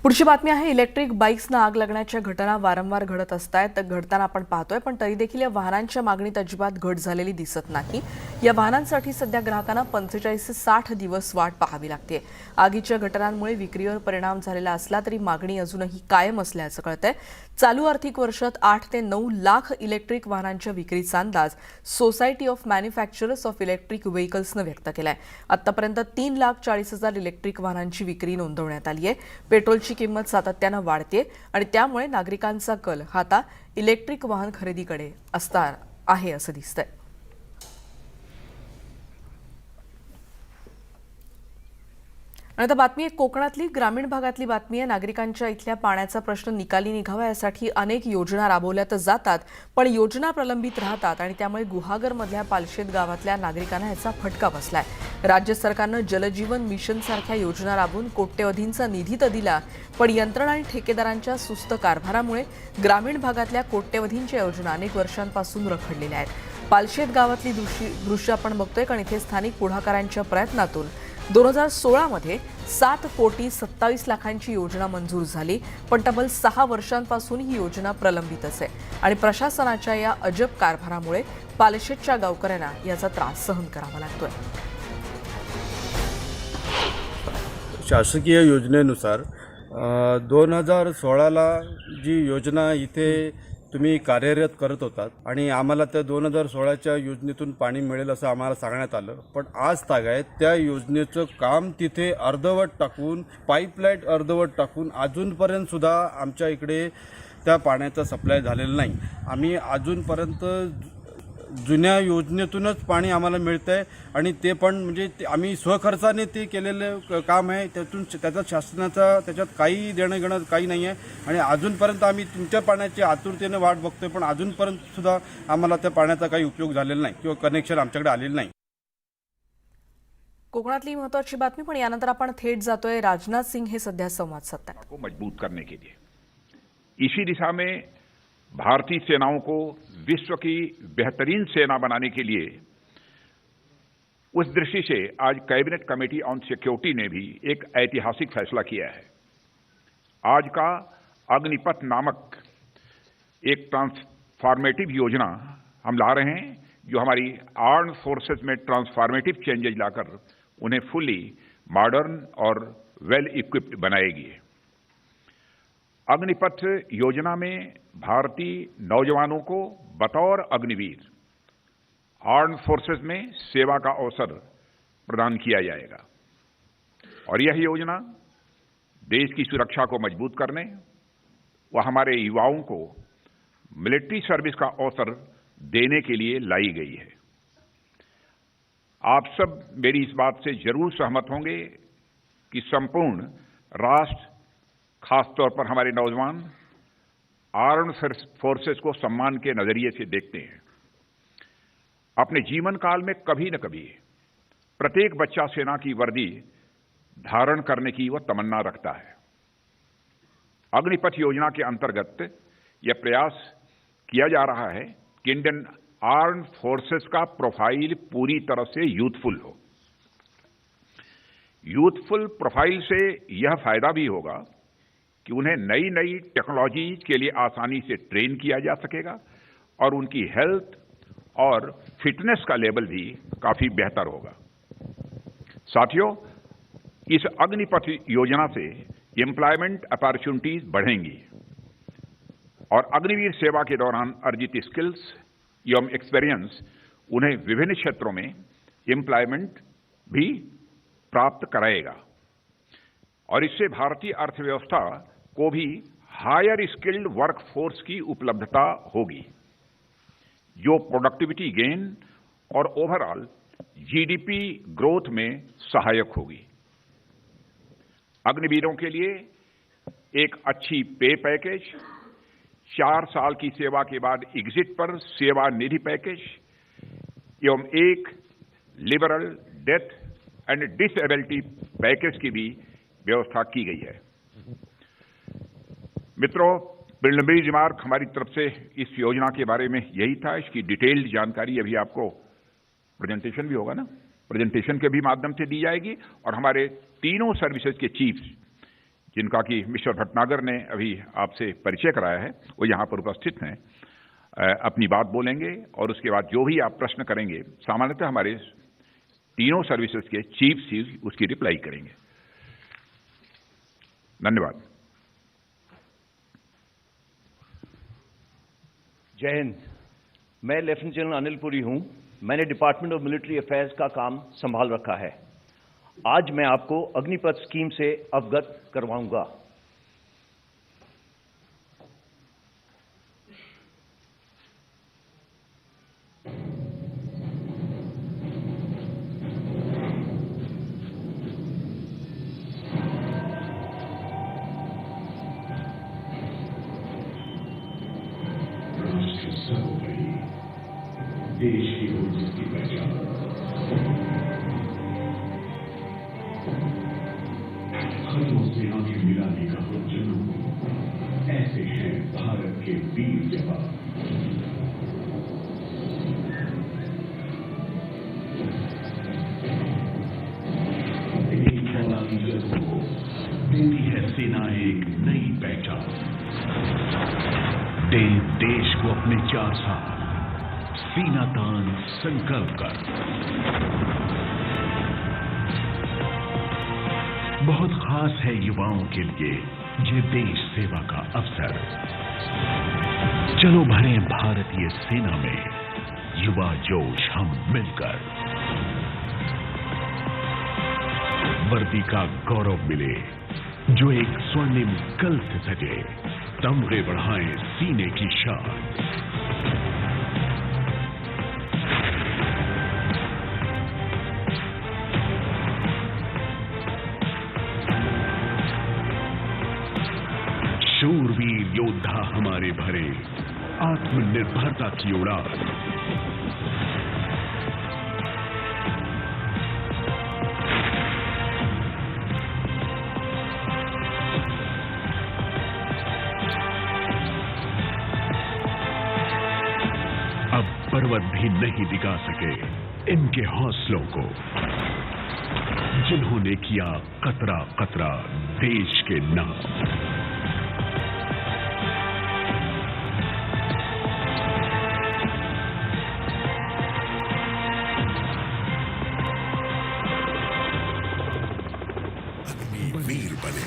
पुढची बातमी आहे. इलेक्ट्रिक बाईक्सना आग लागण्याच्या घटना वारंवार घडत असतात. घडताना आपण पाहतोय, पण तरी देखील या वाहनांच्या मागणीत अजिबात घट झालेली दिसत नाही. या वाहनांसाठी सध्या ग्राहकांना 45 ते 60 दिवस वाट पाहावी लागते. आगीच्या घटनांमुळे विक्रीवर परिणाम झालेला असला तरी मागणी अजूनही कायम असल्याचं कळतंय. चालू आर्थिक वर्षात 8 ते 9 लाख इलेक्ट्रिक वाहनांच्या विक्रीचा अंदाज society of manufacturers of electric व्हेकल्सनं व्यक्त केलाय. आतापर्यंत 3,40,000 इलेक्ट्रिक वाहनांची विक्री नोंदवण्यात आली आहे. पेट्रोलची किंमत सातत्यानं वाढते आणि त्यामुळे नागरिकांचा कल हा आता इलेक्ट्रिक वाहन खरेदीकडे असणार आहे असं दिसतंय. आता बातमी आहे कोकणातली, ग्रामीण भागातली बातमी आहे. नागरिकांच्या इथल्या पाण्याचा प्रश्न निकाली निघावा यासाठी अनेक योजना राबवल्या तर जातात, पण योजना प्रलंबित राहतात आणि त्यामुळे गुहागरमधल्या पालशेत गावातल्या नागरिकांना याचा फटका बसलाय. राज्य सरकारनं जलजीवन मिशन सारख्या योजना राबवून कोट्यवधींचा निधी तर दिला, पण यंत्रणा आणि ठेकेदारांच्या सुस्त कारभारामुळे ग्रामीण भागातल्या कोट्यवधींच्या योजना अनेक वर्षांपासून रखडलेल्या आहेत. पालशेत गावातली दृश्य आपण बघतोय, कारण इथे स्थानिक पुढाकारांच्या प्रयत्नातून 2016 मध्ये 7,27,00,000ची योजना मंजूर झाली, पण तब्बल 6 वर्षांपासून ही योजना प्रलंबितच आहे आणि प्रशासनाच्या या अजब कारभारामुळे पालशेतच्या गावकऱ्यांना याचा त्रास सहन करावा लागतोय. शासकीय योजनेनुसार 2016ला जी योजना इथे तुम्ही कार्यरत करत होतात आणि आम्हाला त्या 2016च्या योजनेतून पाणी मिळेल असं आम्हाला सांगण्यात आलं, पण आज तागायत त्या योजनेचं काम तिथे अर्धवट टाकून, पाईपलाईन अर्धवट टाकून अजूनपर्यंत सुद्धा आमच्या इकडे त्या पाण्याचा सप्लाय झालेला नाही. आम्ही अजूनपर्यंत जुन्या योजनेतूनच पाणी आम्हाला मिळतं आहे आणि ते पण म्हणजे आम्ही स्वखर्चाने ते केलेलं काम आहे. त्याचा शासनाचा त्याच्यात काही देणं घेणं काही नाही आहे आणि अजूनपर्यंत आम्ही तुमच्या पाण्याची आतुरतेने वाट बघतोय, पण अजूनपर्यंत सुद्धा आम्हाला त्या पाण्याचा काही उपयोग झालेला नाही किंवा कनेक्शन आमच्याकडे आलेलं नाही. कोकणातली महत्त्वाची बातमी, पण यानंतर आपण थेट जातोय राजनाथ सिंह हे सध्या संवाद साधतात. को मजबूत करने के लिए इसी दिशा में भारतीय सेनाओं को विश्व की बेहतरीन सेना बनाने के लिए उस दृष्टि से आज कैबिनेट कमेटी ऑन सिक्योरिटी ने भी एक ऐतिहासिक फैसला किया है. आज का अग्निपथ नामक एक ट्रांसफॉर्मेटिव योजना हम ला रहे हैं, जो हमारी आर्म्ड फोर्सेस में ट्रांसफॉर्मेटिव चेंजेज लाकर उन्हें फुली मॉडर्न और वेल इक्विप्ड बनाएगी. अग्निपथ योजना में भारतीय नौजवानों को बतौर अग्निवीर आर्म्ड फोर्सेस में सेवा का अवसर प्रदान किया जाएगा और यह योजना देश की सुरक्षा को मजबूत करने व हमारे युवाओं को मिलिट्री सर्विस का अवसर देने के लिए लाई गई है. आप सब मेरी इस बात से जरूर सहमत होंगे कि संपूर्ण राष्ट्र, खासतौर पर हमारे नौजवान आर्म्ड फोर्सेस को सम्मान के नजरिए से देखते हैं. अपने जीवन काल में कभी न कभी प्रत्येक बच्चा सेना की वर्दी धारण करने की वह तमन्ना रखता है. अग्निपथ योजना के अंतर्गत यह प्रयास किया जा रहा है कि इंडियन आर्म्ड फोर्सेस का प्रोफाइल पूरी तरह से यूथफुल हो. यूथफुल प्रोफाइल से यह फायदा भी होगा कि उन्हें नई नई टेक्नोलॉजीज के लिए आसानी से ट्रेन किया जा सकेगा और उनकी हेल्थ और फिटनेस का लेवल भी काफी बेहतर होगा। साथियों, इस अग्निपथ योजना से एम्प्लॉयमेंट अपॉर्चुनिटीज बढ़ेंगी और अग्निवीर सेवा के दौरान अर्जित स्किल्स एवं एक्सपीरियंस उन्हें विभिन्न क्षेत्रों में एम्प्लॉयमेंट भी प्राप्त कराएगा और इससे भारतीय अर्थव्यवस्था को भी हायर स्किल्ड वर्कफोर्स की उपलब्धता होगी, जो प्रोडक्टिविटी गेन और ओवरऑल जीडीपी ग्रोथ में सहायक होगी। अग्निवीरों के लिए एक अच्छी पे पैकेज, 4 साल की सेवा के बाद एग्जिट पर सेवा निधि पैकेज एवं एक liberal death end disability package की भी व्यवस्था की गई है। मित्रों, प्रिलिमिनरी रिमार्क हमारी तरफ से इस योजना के बारे में यही था। इसकी डिटेल्ड जानकारी अभी आपको प्रेजेंटेशन भी होगा ना, प्रेजेंटेशन के भी माध्यम से दी जाएगी और हमारे तीनों सर्विसेज के चीफ्स, जिनका कि मिस्टर भटनागर ने अभी आपसे परिचय कराया है, वो यहाँ पर उपस्थित हैं, अपनी बात बोलेंगे और उसके बाद जो भी आप प्रश्न करेंगे सामान्यतः हमारे तीनों सर्विसेज के चीफ उसकी रिप्लाई करेंगे। धन्यवाद। जय हिंद। मैं लेफ्टिनेंट जनरल अनिल पुरी हूं। मैंने डिपार्टमेंट ऑफ मिलिट्री अफेयर्स का काम संभाल रखा है। आज मैं आपको अग्निपथ स्कीम से अवगत करवाऊंगा। देश की हो जिसकी पहचान, खतों से आंखें मिलाने का हो जुनून, ऐसे हैं भारत के वीर जवान। एक फौलादी जज्बों को देती है सेना एक नई पहचान। दे देश को अपने 4 साल सीना तान संकल्प कर। बहुत खास है युवाओं के लिए ये देश सेवा का अवसर। चलो भरें भारतीय सेना में युवा जोश हम मिलकर। वर्दी का गौरव मिले जो एक स्वर्णिम कल से सजे, तमगे बढ़ाएं सीने की शान। शूरवीर योद्धा हमारे भरे आत्मनिर्भरता की उड़ान। अब पर्वत भी नहीं दिखा सके इनके हौसलों को, जिन्होंने किया कतरा कतरा देश के नाम। वीर बने।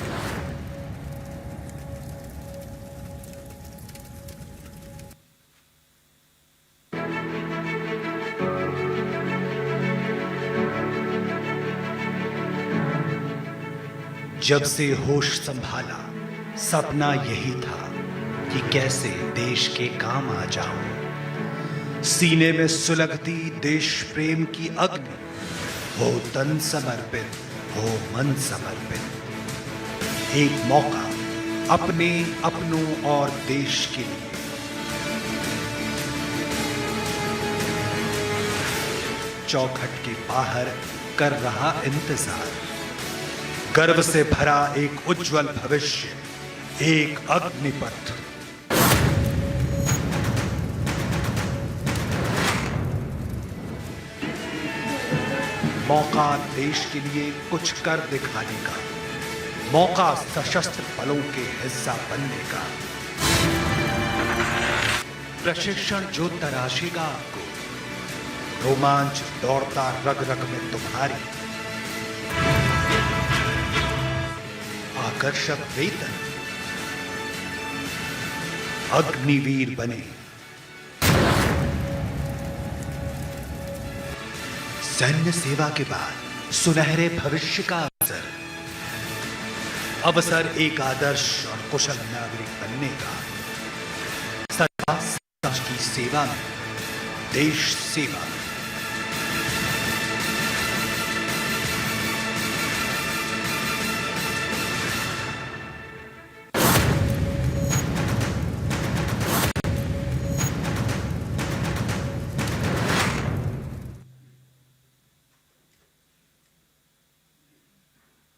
जब से होश संभाला सपना यही था कि कैसे देश के काम आ जाऊं। सीने में सुलगती देश प्रेम की अग्नि, हो तन समर्पित हो मन समर्पित। एक मौका अपने अपनों और देश के लिए। चौखट के बाहर कर रहा इंतजार, गर्व से भरा एक उज्जवल भविष्य, एक अग्निपथ। मौका देश के लिए कुछ कर दिखाने का, मौका सशस्त्र बलों के हिस्सा बनने का। प्रशिक्षण जो तराशेगा आपको, रोमांच दौड़ता रग रग में तुम्हारी, आकर्षक वेतन, अग्निवीर बने, सैन्य सेवा के बाद सुनहरे भविष्य का अवसर एक आदर्श और कुशल नागरिक बनने का, सरकार समाज की सेवा में, देश सेवा में।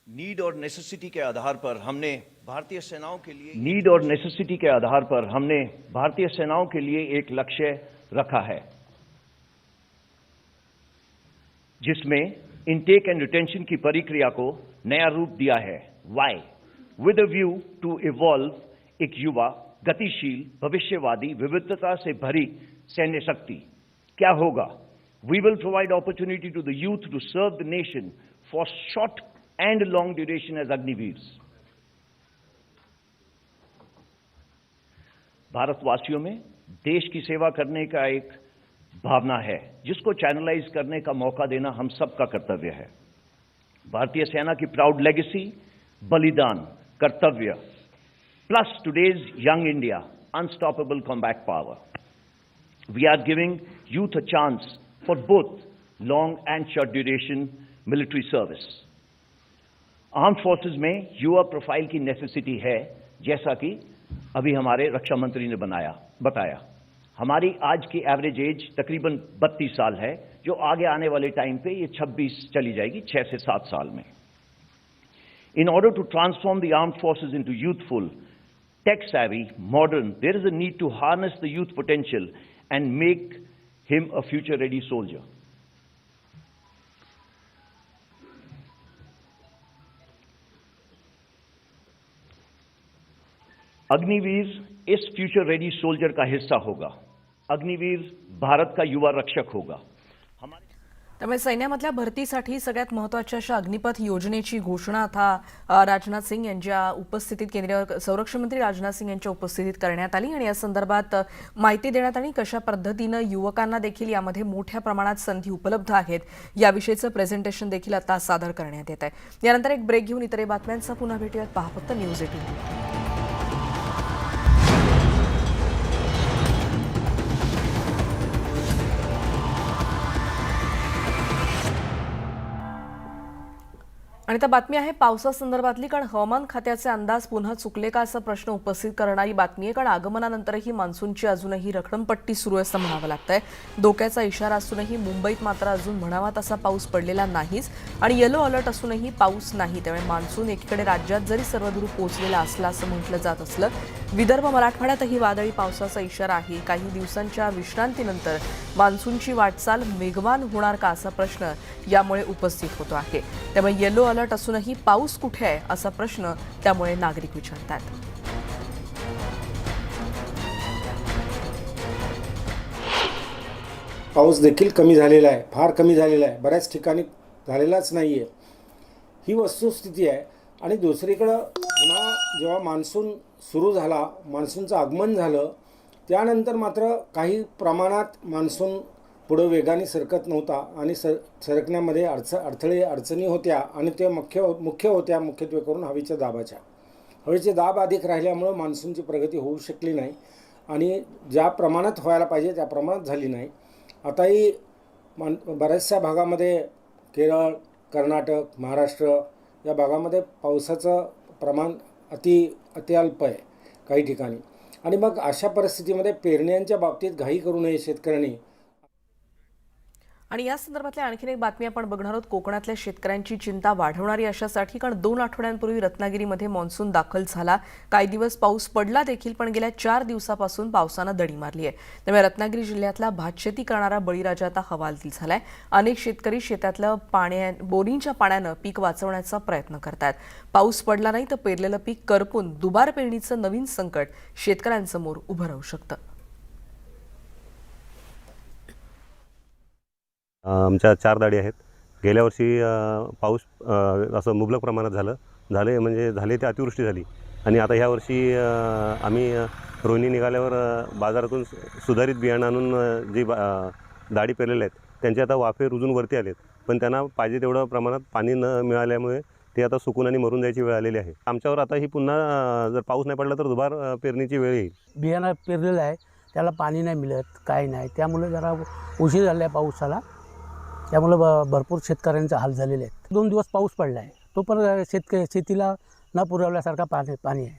नीड और नेसेसिटी के आधार पर हमने भारतीय सेनाओं के लिए एक लक्ष्य रखा है, जिसमें इनटेक एंड रिटेंशन की प्रक्रिया को नया रूप दिया है। Wai? With a view to evolve एक युवा, गतिशील, भविष्यवादी, विविधता से भरी सैन्य शक्ति। क्या होगा? We will provide opportunity to the youth to serve the nation for short and long duration as Agniveers. भारतवासियों में देश की सेवा करने का एक भावना है, जिसको चैनलाइज करने का मौका देना हम सबका कर्तव्य है। भारतीय सेना की प्राउड लेगेसी, बलिदान, कर्तव्य, plus today's young India, unstoppable combat power. We are giving youth a chance for both long and short duration military service. Arm forces में युवा प्रोफाइल की नेसेसिटी है, जैसा कि अभी हमारे रक्षा मंत्री ने बताया। हमारी आज की एवरेज एज तकरीबन 32 साल है, जो आगे आने वाले टाइम पे ये 26 चली जाएगी, 6 से 7 साल में। In order to transform the armed forces into youthful, tech savvy, modern, there is a need to harness the youth potential and make him a future ready soldier. Agniveer is future ready soldier का हिस्सा होगा। अग्निवीर भारत का युवा रक्षक होगा। त्यामुळे सैन्यामधल्या भरतीसाठी सगळ्यात महत्त्वाच्या अशा अग्निपथ योजनेची घोषणा आता राजनाथ सिंग यांच्या उपस्थितीत, केंद्रीय संरक्षण मंत्री राजनाथ सिंग यांच्या उपस्थितीत करण्यात आली आणि या संदर्भात माहिती देण्यात आली कशा पद्धतीनं युवकांना देखील यामध्ये मोठ्या प्रमाणात संधी उपलब्ध आहेत याविषयीचं प्रेझेंटेशन देखील आता सादर करण्यात येत आहे। यानंतर एक ब्रेक घेऊन इतर बातम्यांचा पुन्हा भेटूयात। पहा फक्त न्यूज 18। आणि त्या बातमी आहे पावसासंदर्भातली, कारण हवामान खात्याचे अंदाज पुन्हा चुकले का असा प्रश्न उपस्थित करणारी बातमी आहे। कारण आगमनानंतरही मान्सूनची अजूनही रखडमपट्टी सुरू आहे असं म्हणावं लागतंय। धोक्याचा इशारा असूनही मुंबईत मात्र अजून म्हणावा तसा पाऊस पडलेला नाहीच आणि येलो अलर्ट असूनही पाऊस नाही। त्यामुळे मान्सून एकीकडे राज्यात जरी सर्वदूर पोहोचलेला असला असं म्हटलं जात असलं, विदर्भ मराठवाड्यातही वादळी पावसाचा इशारा आहे। काही दिवसांच्या विश्रांतीनंतर मान्सूनची वाटचाल वेगवान होणार का असा प्रश्न यामुळे उपस्थित होतो आहे। त्यामुळे येलो अलर्ट असूनही पाऊस कुठे आहे असा प्रश्न त्यामुळे नागरिक विचारतात। पाऊस देखील कमी झालेला आहे, फार कमी झालेला आहे, बऱ्याच ठिकाणी झालेलाच नाही आहे, ही वस्तुस्थिती आहे। आणि दुसरीकडं पुन्हा जेव्हा मान्सून सुरू झाला, मान्सूनचं आगमन झालं, त्यानंतर मात्र काही प्रमाणात मान्सून पुढं वेगाने सरकत नव्हता आणि सरकण्यामध्ये अडचणी होत्या आणि ते मुख्य होत्या मुख्यत्वे करून हवेच्या दाबाच्या। हवेचे दाब अधिक राहिल्यामुळं मान्सूनची प्रगती होऊ शकली नाही आणि ज्या प्रमाणात व्हायला पाहिजे त्या प्रमाणात झाली नाही। आताही बऱ्याचशा भागामध्ये केरळ, कर्नाटक, महाराष्ट्र या भागामध्ये पावसाचं प्रमाण अति अल्प आहे काही ठिकाणी। आणि मग अशा परिस्थितीमध्ये पेरण्यांच्या बाबतीत घाई करू नये शेतकऱ्यांनी। आणि या संदर्भातल्या आणखी एक बातमी आपण बघणार आहोत। कोकणातल्या शेतकऱ्यांची चिंता वाढवणारी अशासाठी, कारण 2 आठवड्यांपूर्वी रत्नागिरीमध्ये मान्सून दाखल झाला, काही दिवस पाऊस पडला देखील, पण गेल्या 4 दिवसापासून पावसानं दडी मारली आहे। त्यामुळे रत्नागिरी जिल्ह्यातला भातशेती करणारा बळीराजा आता हवालदिल झालाय। अनेक शेतकरी शेतातलं बोरींच्या पाण्यानं पीक वाचवण्याचा प्रयत्न करतात। पाऊस पडला नाही तर पेरलेलं पीक करपून दुबार पेरणीचं नवीन संकट शेतकऱ्यांसमोर उभं राहू शकतं। आमच्या 4 दाडी आहेत. गेल्या वर्षी पाऊस असं मुबलक प्रमाणात झाले ते अतिवृष्टी झाली आणि आता ह्या वर्षी आम्ही रोहिणी निघाल्यावर बाजारातून सुधारित बियाणं आणून जी दाडी पेरलेले आहेत त्यांचे आता वाफे रुजून वरती आलेत, पण त्यांना पाहिजे तेवढं प्रमाणात पाणी न मिळाल्यामुळे ते आता सुकून आणि मरून जायची वेळ आलेली आहे. आमच्यावर आता ही पुन्हा जर पाऊस नाही पडला तर दुबार पेरणीची वेळ येईल. बियाणं पेरलेलं आहे त्याला पाणी नाही मिळत, काय नाही, त्यामुळे जरा उशीर झाला आहे पावसाला, त्यामुळे भरपूर शेतकऱ्यांचे हाल झालेले आहेत. 2 दिवस पाऊस पडला आहे, तो पण शेतीला न पुरवल्यासारखा पाणी आहे.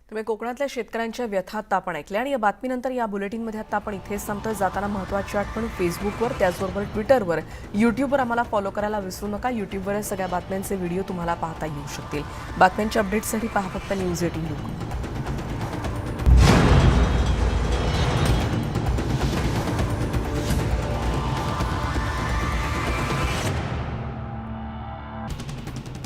तुम्ही कोकणातल्या शेतकऱ्यांच्या व्यथा आता आपण ऐकल्या आणि या बातमीनंतर या बुलेटिनमध्ये आता आपण इथेच संपतो. जाताना महत्त्वाची आठवण, फेसबुकवर, त्याचबरोबर ट्विटरवर, यूट्यूबवर आम्हाला फॉलो करायला विसरू नका. यूट्यूबवर सगळ्या बातम्यांचे व्हिडिओ तुम्हाला पाहता येऊ शकतील. बातम्यांच्या अपडेट्ससाठी पहा फक्त न्यूज 18 लोकमत.